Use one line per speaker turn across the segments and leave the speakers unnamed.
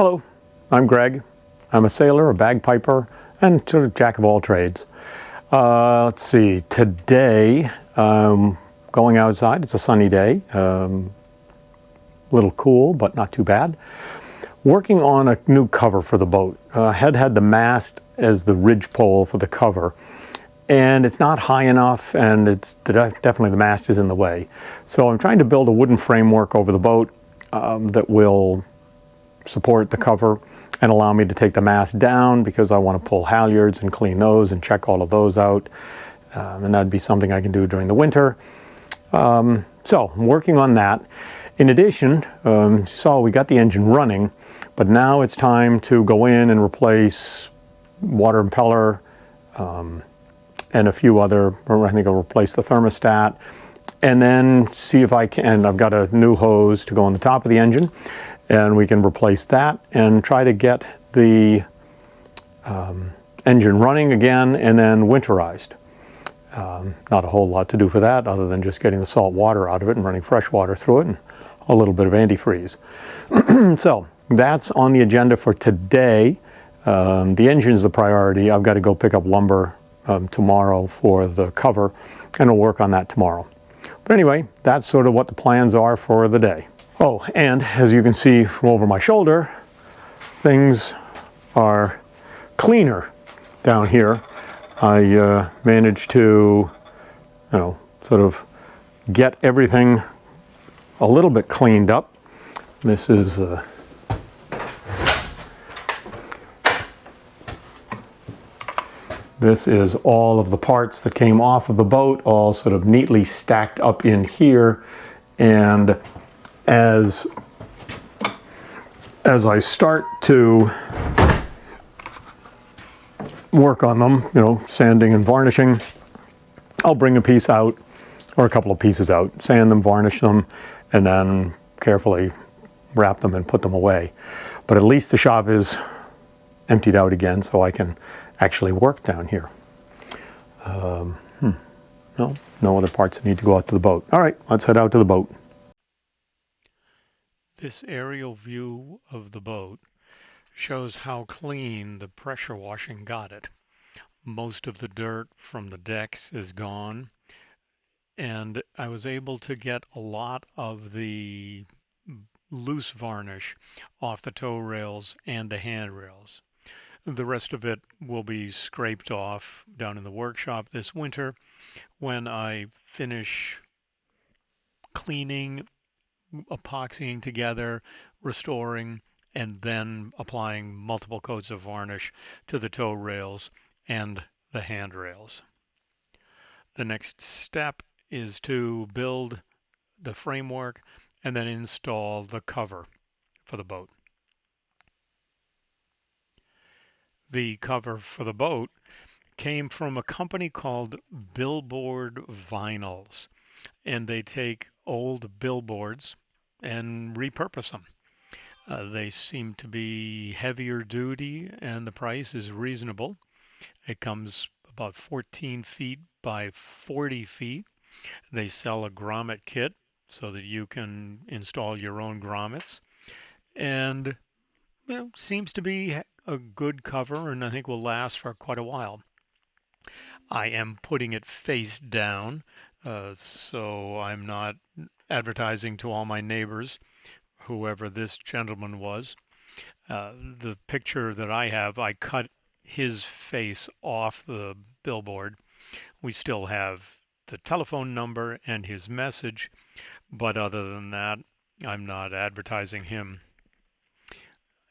Hello, I'm Greg. I'm a sailor, a bagpiper, and sort of jack of all trades. Let's see, today going outside. It's a sunny day, a little cool, but not too bad. Working on a new cover for the boat. Had the mast as the ridge pole for the cover, and it's not high enough, and definitely the mast is in the way. So I'm trying to build a wooden framework over the boat that will support the cover and allow me to take the mast down, because I want to pull halyards and clean those and check all of those out, and that'd be something I can do during the winter. So I'm working on that. In addition, you saw we got the engine running, but now it's time to go in and replace water impeller and a few other, I think I'll replace the thermostat, and then see if I can, and I've got a new hose to go on the top of the engine, and we can replace that and try to get the engine running again and then winterized. Not a whole lot to do for that other than just getting the salt water out of it and running fresh water through it and a little bit of antifreeze. So that's on the agenda for today. The engine's the priority. I've got to go pick up lumber tomorrow for the cover, and we'll work on that tomorrow. But anyway, that's sort of what the plans are for the day. Oh, and as you can see from over my shoulder, things are cleaner down here. I managed to, sort of get everything a little bit cleaned up. This is all of the parts that came off of the boat, all sort of neatly stacked up in here. And as I start to work on them, sanding and varnishing, I'll bring a piece out or a couple of pieces out, sand them, varnish them, and then carefully wrap them and put them away. But at least the shop is emptied out again, so I can actually work down here. No other parts that need to go out to the boat. All right, let's head out to the boat.
This aerial view of the boat shows how clean the pressure washing got it. Most of the dirt from the decks is gone, and I was able to get a lot of the loose varnish off the tow rails and the handrails. The rest of it will be scraped off down in the workshop this winter when I finish cleaning, epoxying together, restoring, and then applying multiple coats of varnish to the tow rails and the handrails. The next step is to build the framework and then install the cover for the boat. The cover for the boat came from a company called Billboard Vinyls, and they take old billboards and repurpose them. They seem to be heavier duty, and the price is reasonable. It comes about 14 feet by 40 feet. They sell a grommet kit so that you can install your own grommets, and seems to be a good cover, and I think will last for quite a while. I am putting it face down, so I'm not advertising to all my neighbors, whoever this gentleman was. The picture that I have, I cut his face off the billboard. We still have the telephone number and his message, but other than that, I'm not advertising him.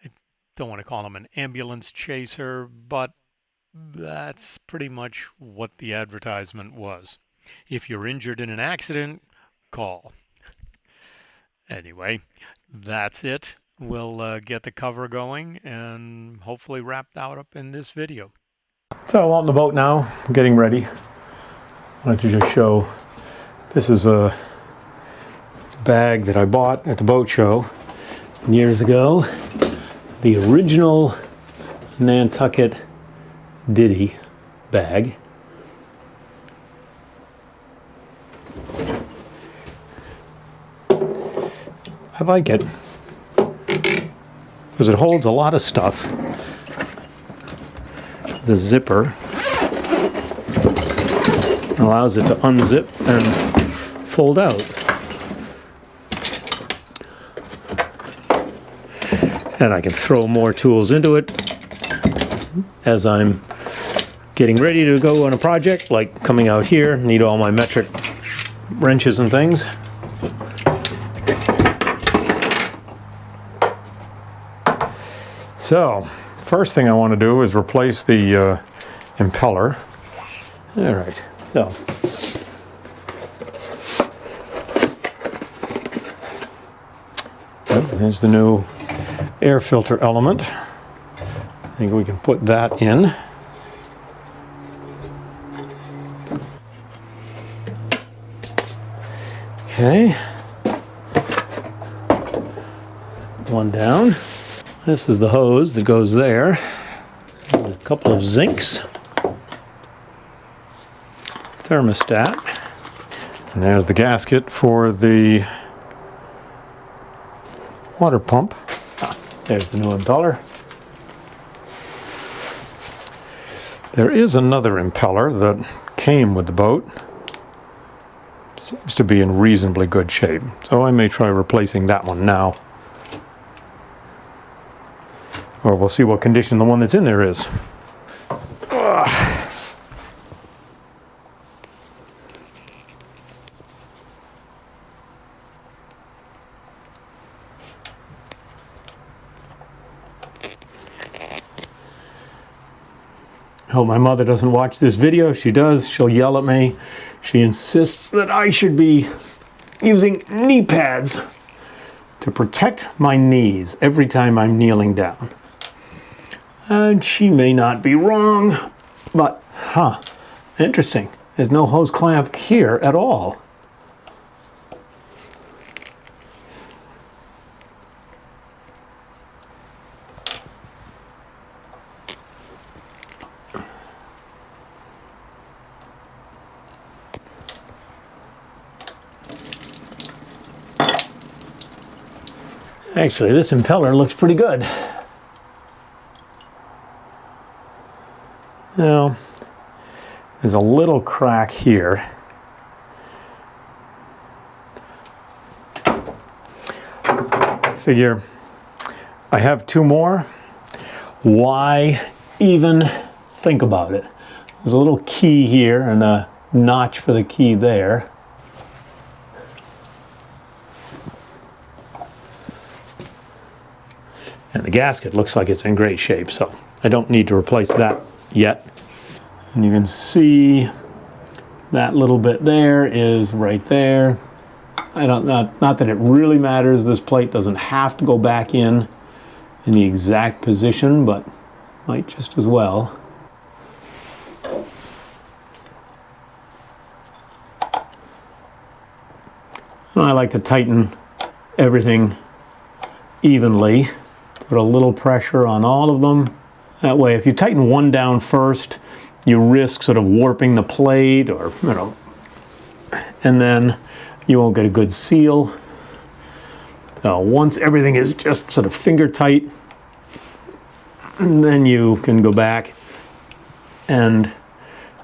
I don't want to call him an ambulance chaser, but that's pretty much what the advertisement was. If you're injured in an accident, call. Anyway, that's it. We'll get the cover going and hopefully wrap that up in this video.
So on the boat now, getting ready. I wanted to just show, this is a bag that I bought at the boat show years ago. The original Nantucket Ditty bag. I like it. because it holds a lot of stuff. The zipper allows it to unzip and fold out. And I can throw more tools into it as I'm getting ready to go on a project, like coming out here, need all my metric wrenches and things. So, first thing I want to do is replace the impeller. All right, so. Oh, there's the new air filter element. I think we can put that in. Okay. One down. This is the hose that goes there. A couple of zincs. Thermostat. And there's the gasket for the water pump. There's the new impeller. There is another impeller that came with the boat. Seems to be in reasonably good shape, so I may try replacing that one now. Or we'll see what condition the one that's in there is. I hope my mother doesn't watch this video. If she does, she'll yell at me. She insists that I should be using knee pads to protect my knees every time I'm kneeling down. And she may not be wrong, but, interesting. There's no hose clamp here at all. Actually, this impeller looks pretty good. Now, there's a little crack here. Figure I have two more. Why even think about it? There's a little key here and a notch for the key there. And the gasket looks like it's in great shape, so I don't need to replace that yet. And you can see that little bit there is right there. Not that it really matters. This plate doesn't have to go back in the exact position, but might just as well. And I like to tighten everything evenly. Put a little pressure on all of them. That way, if you tighten one down first, you risk sort of warping the plate or, and then you won't get a good seal. So once everything is just sort of finger tight, then you can go back and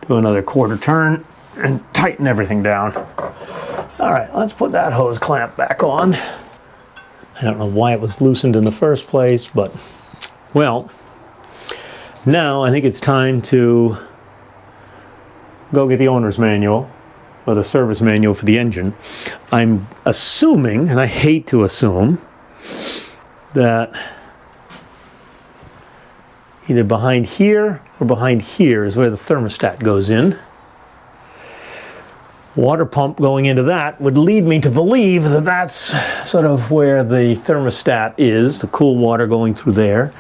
do another quarter turn and tighten everything down. All right, let's put that hose clamp back on. I don't know why it was loosened in the first place, but, well, now I think it's time to go get the owner's manual, or the service manual for the engine. I'm assuming, and I hate to assume, that either behind here or behind here is where the thermostat goes in. Water pump going into that would lead me to believe that that's sort of where the thermostat is, the cool water going through there.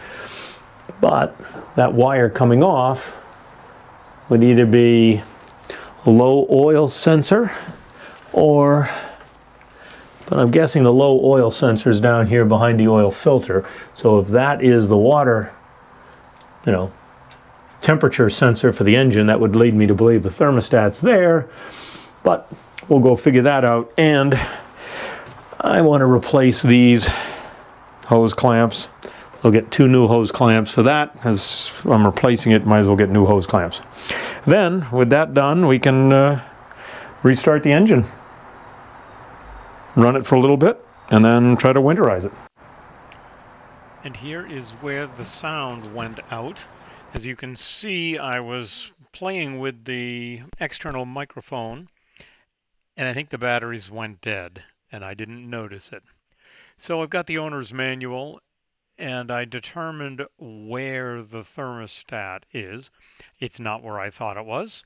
But that wire coming off would either be a low oil sensor but I'm guessing the low oil sensor is down here behind the oil filter. So if that is the water, temperature sensor for the engine, that would lead me to believe the thermostat's there. But we'll go figure that out. And I want to replace these hose clamps So I'll get 2 new hose clamps for that. As I'm replacing it, might as well get new hose clamps. Then, with that done, we can restart the engine, run it for a little bit, and then try to winterize it.
And here is where the sound went out. As you can see, I was playing with the external microphone, and I think the batteries went dead, and I didn't notice it. So I've got the owner's manual, and I determined where the thermostat is. It's not where I thought it was.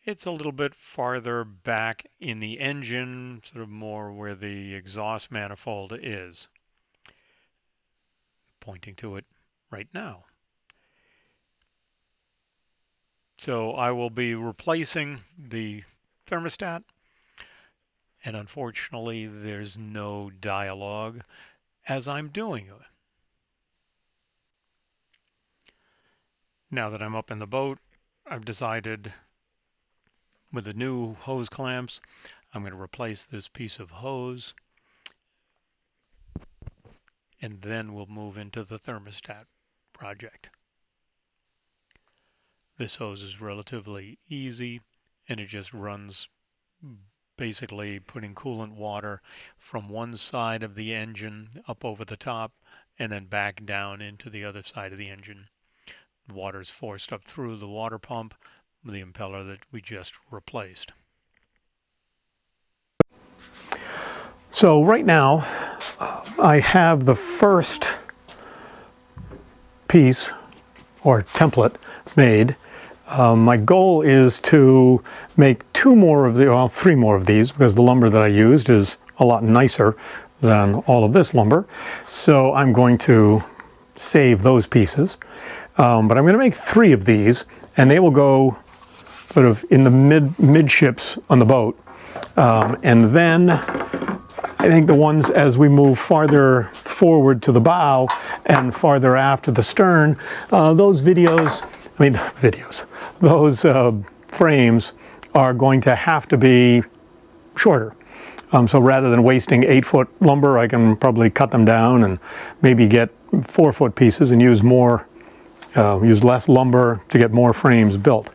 It's a little bit farther back in the engine, sort of more where the exhaust manifold is. Pointing to it right now. So I will be replacing the thermostat, and unfortunately there's no dialogue as I'm doing it. Now that I'm up in the boat, I've decided with the new hose clamps, I'm going to replace this piece of hose, and then we'll move into the thermostat project. This hose is relatively easy, and it just runs basically putting coolant water from one side of the engine up over the top and then back down into the other side of the engine. The water is forced up through the water pump, the impeller that we just replaced.
So right now, I have the first piece or template made. My goal is to make 3 more of these, because the lumber that I used is a lot nicer than all of this lumber. So I'm going to save those pieces. But I'm going to make 3 of these, and they will go sort of in the midships on the boat. And then I think the ones as we move farther forward to the bow and farther aft to the stern, those frames are going to have to be shorter. So rather than wasting 8-foot lumber, I can probably cut them down and maybe get 4-foot pieces and use less lumber to get more frames built.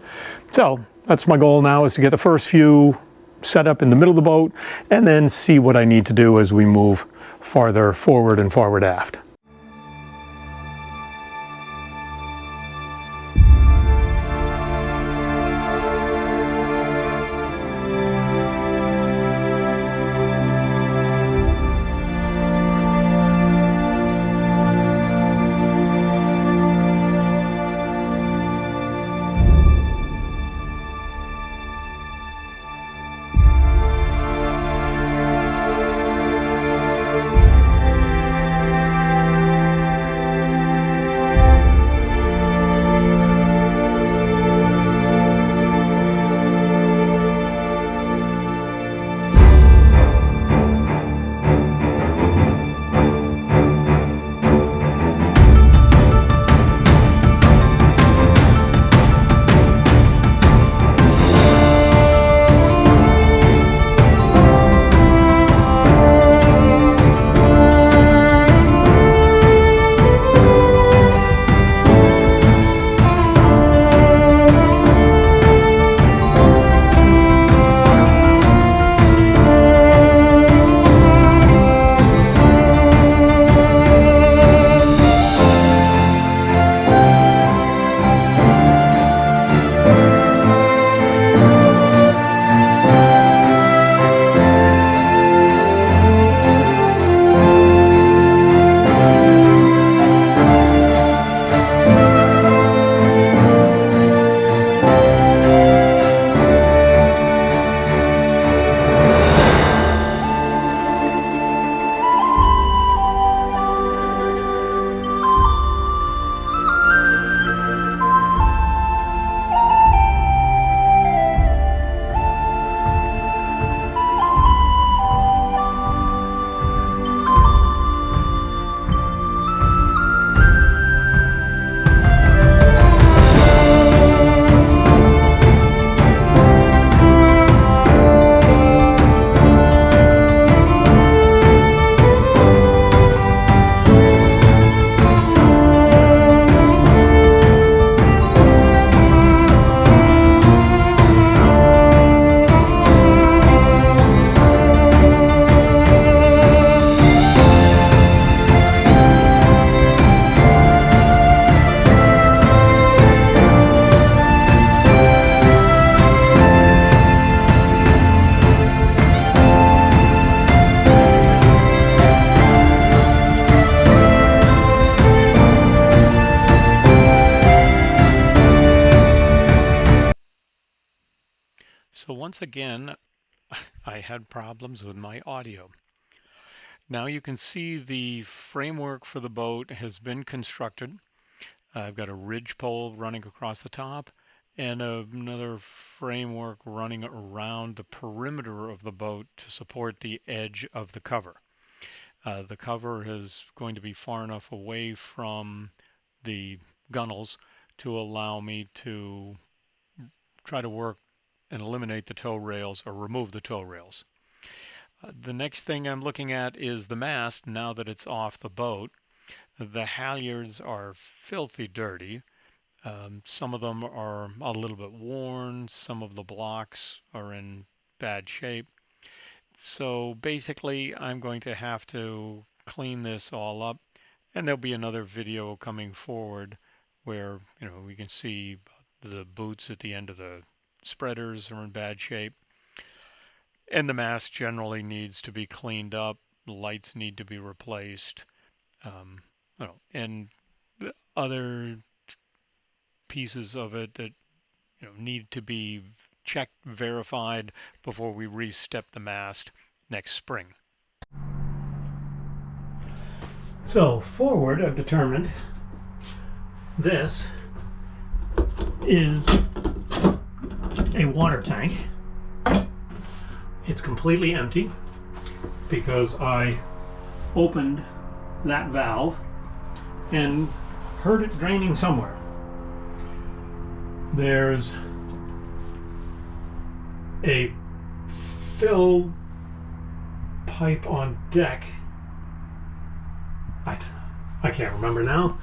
So that's my goal now, is to get the first few set up in the middle of the boat and then see what I need to do as we move farther forward and forward aft.
So once again, I had problems with my audio. Now you can see the framework for the boat has been constructed. I've got a ridge pole running across the top and another framework running around the perimeter of the boat to support the edge of the cover. The cover is going to be far enough away from the gunnels to allow me to try to work and eliminate the tow rails or remove the tow rails. The next thing I'm looking at is the mast now that it's off the boat. The halyards are filthy dirty. Some of them are a little bit worn. Some of the blocks are in bad shape. So basically, I'm going to have to clean this all up, and there'll be another video coming forward where, we can see the boots at the end of the spreaders are in bad shape, and the mast generally needs to be cleaned up. Lights need to be replaced, and the other pieces of it that need to be checked, verified before we re-step the mast next spring. So forward, I've determined this is a water tank. It's completely empty because I opened that valve and heard it draining somewhere. There's a fill pipe on deck. I can't remember now.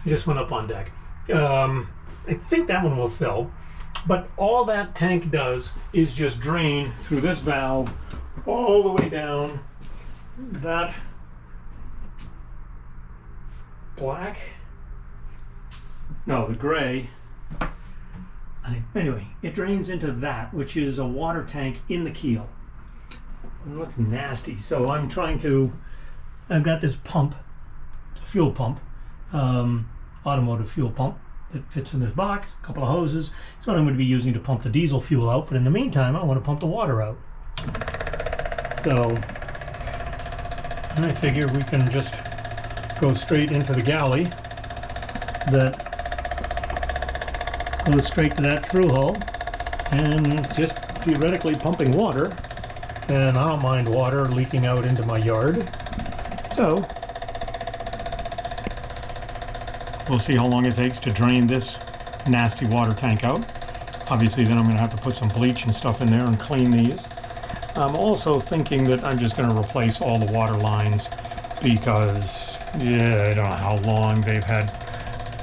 I just went up on deck. I think that one will fill, but all that tank does is just drain through this valve all the way down that black, no, the gray. Anyway, it drains into that, which is a water tank in the keel. It looks nasty, so I've got this pump. It's a fuel pump, automotive fuel pump that fits in this box, a couple of hoses. It's what I'm going to be using to pump the diesel fuel out, but in the meantime, I want to pump the water out. So, I figure we can just go straight into the galley that goes straight to that through hull, and it's just theoretically pumping water, and I don't mind water leaking out into my yard. So we'll see how long it takes to drain this nasty water tank out. Obviously then I'm going to have to put some bleach and stuff in there and clean these. I'm also thinking that I'm just going to replace all the water lines because I don't know how long they've had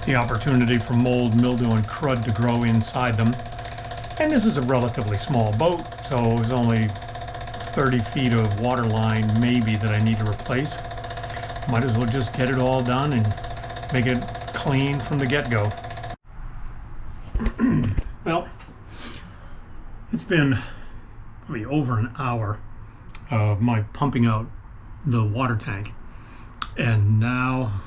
the opportunity for mold, mildew, and crud to grow inside them. And this is a relatively small boat, so there's only 30 feet of water line maybe that I need to replace. Might as well just get it all done and make it clean from the get-go. Well, it's been probably over an hour of my pumping out the water tank, and now,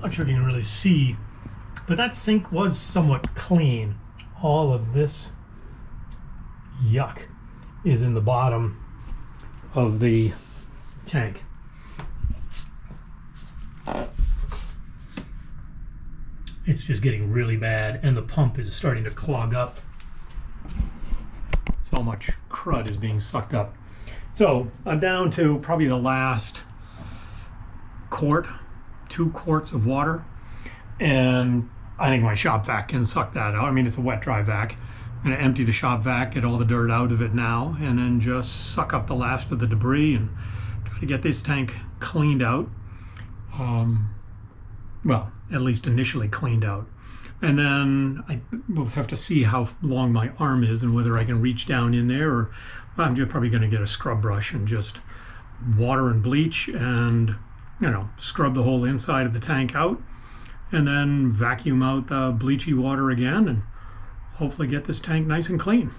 not sure if you can really see, but that sink was somewhat clean. All of this yuck is in the bottom of the tank. It's just getting really bad, and the pump is starting to clog up. So much crud is being sucked up. So I'm down to probably the last quart, 2 quarts of water, and I think my shop vac can suck that out. I mean, it's a wet dry vac. I'm going to empty the shop vac, get all the dirt out of it now, and then just suck up the last of the debris and try to get this tank cleaned out. Well, at least initially cleaned out. And then I will have to see how long my arm is and whether I can reach down in there, or I'm just probably going to get a scrub brush and just water and bleach and, scrub the whole inside of the tank out, and then vacuum out the bleachy water again and hopefully get this tank nice and clean.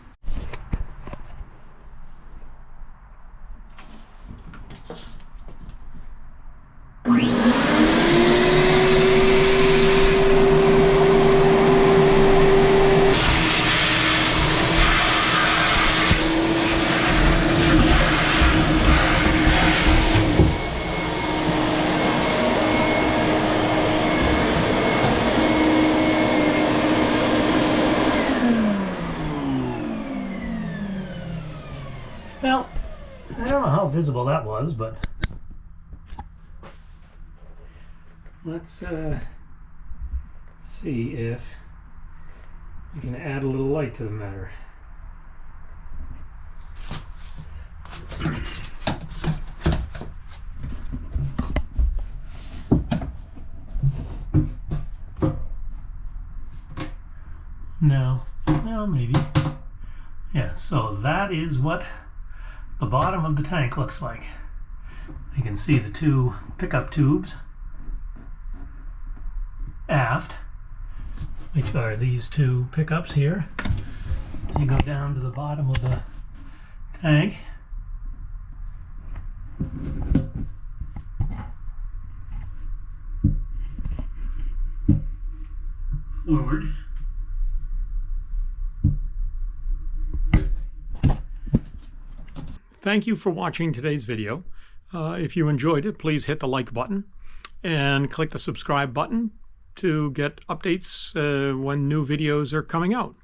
Well, I don't know how visible that was, but let's see if we can add a little light to the matter. No, well, maybe. Yeah, so that is what the bottom of the tank looks like. You can see the two pickup tubes aft, which are these two pickups here. You go down to the bottom of the tank. Forward.
Thank you for watching today's video. If you enjoyed it, please hit the like button and click the subscribe button to get updates when new videos are coming out.